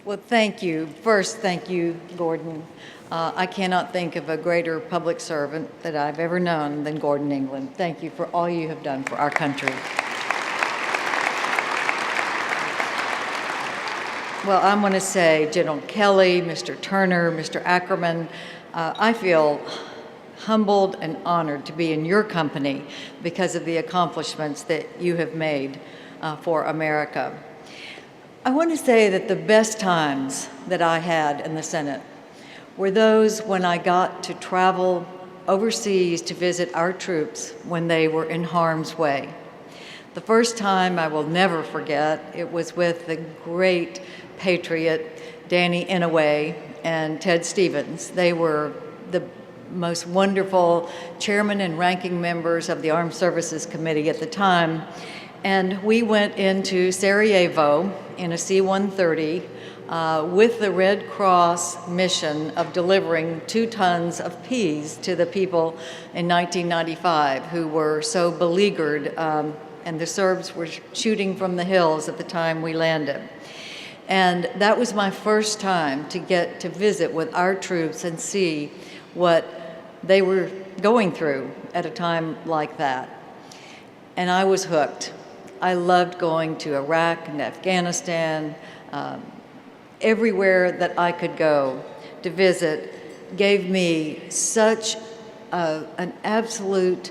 Well, thank you. First, thank you, Gordon. I cannot think of a greater public servant that I've ever known than Gordon England. Thank you for all you have done for our country. Well, I want to say, General Kelly, Mr. Turner, Mr. Ackerman, I feel humbled and honored to be in your company because of the accomplishments that you have made for America. I want to say that the best times that I had in the Senate were those when I got to travel overseas to visit our troops when they were in harm's way. The first time I will never forget, it was with the great patriot Danny Inouye and Ted Stevens. They were the most wonderful chairman and ranking members of the Armed Services Committee at the time. And we went into Sarajevo in a C-130 with the Red Cross mission of delivering 2 tons of peas to the people in 1995 who were so beleaguered, and the Serbs were shooting from the hills at the time we landed. And that was my first time to get to visit with our troops and see what they were going through at a time like that. And I was hooked. I loved going to Iraq and Afghanistan. Everywhere that I could go to visit gave me such an absolute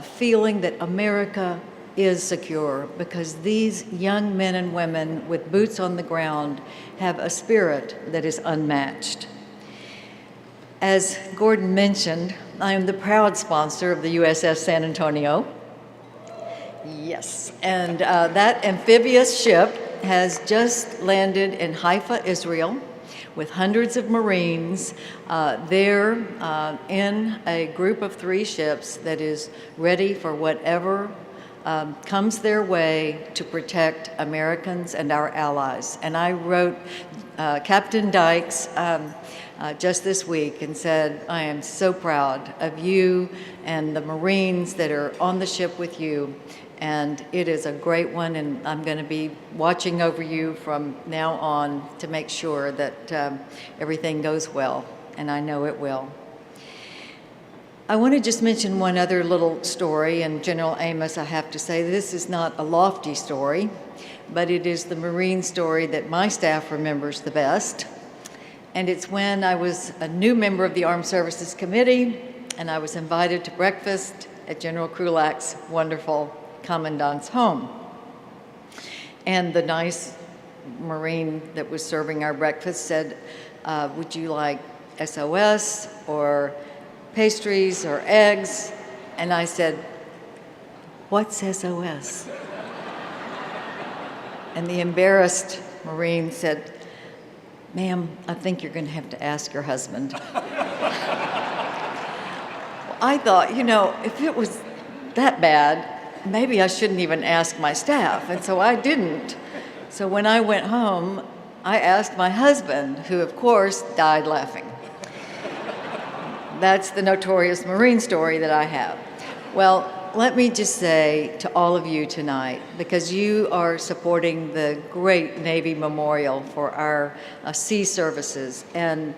feeling that America is secure, because these young men and women with boots on the ground have a spirit that is unmatched. As Gordon mentioned, I am the proud sponsor of the USS San Antonio. Yes, and that amphibious ship has just landed in Haifa, Israel, with hundreds of Marines there in a group of 3 ships that is ready for whatever comes their way to protect Americans and our allies. And I wrote Captain Dykes just this week and said, I am so proud of you and the Marines that are on the ship with you. And it is a great one, and I'm going to be watching over you from now on to make sure that everything goes well, and I know it will. I want to just mention one other little story, and General Amos, I have to say, this is not a lofty story, but it is the Marine story that my staff remembers the best. And it's when I was a new member of the Armed Services Committee, and I was invited to breakfast at General Krulak's wonderful Commandant's home. And the nice Marine that was serving our breakfast said, would you like SOS or pastries or eggs? And I said, what's SOS? And the embarrassed Marine said, ma'am, I think you're going to have to ask your husband. Well, I thought, you know, if it was that bad, maybe I shouldn't even ask my staff, and so I didn't. So when I went home, I asked my husband, who of course died laughing. That's the notorious Marine story that I have. Well, let me just say to all of you tonight, because you are supporting the great Navy Memorial for our sea services, and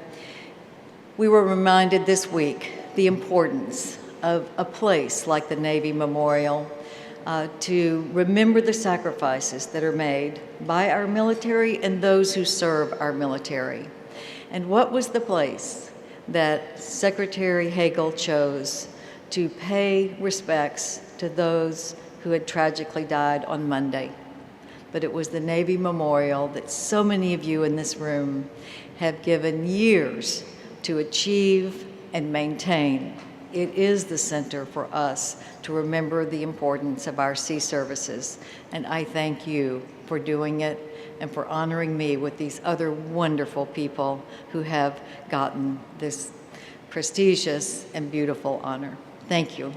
we were reminded this week the importance of a place like the Navy Memorial to remember the sacrifices that are made by our military and those who serve our military. And what was the place that Secretary Hagel chose to pay respects to those who had tragically died on Monday? But it was the Navy Memorial that so many of you in this room have given years to achieve and maintain. It is the center for us to remember the importance of our sea services. And I thank you for doing it and for honoring me with these other wonderful people who have gotten this prestigious and beautiful honor. Thank you.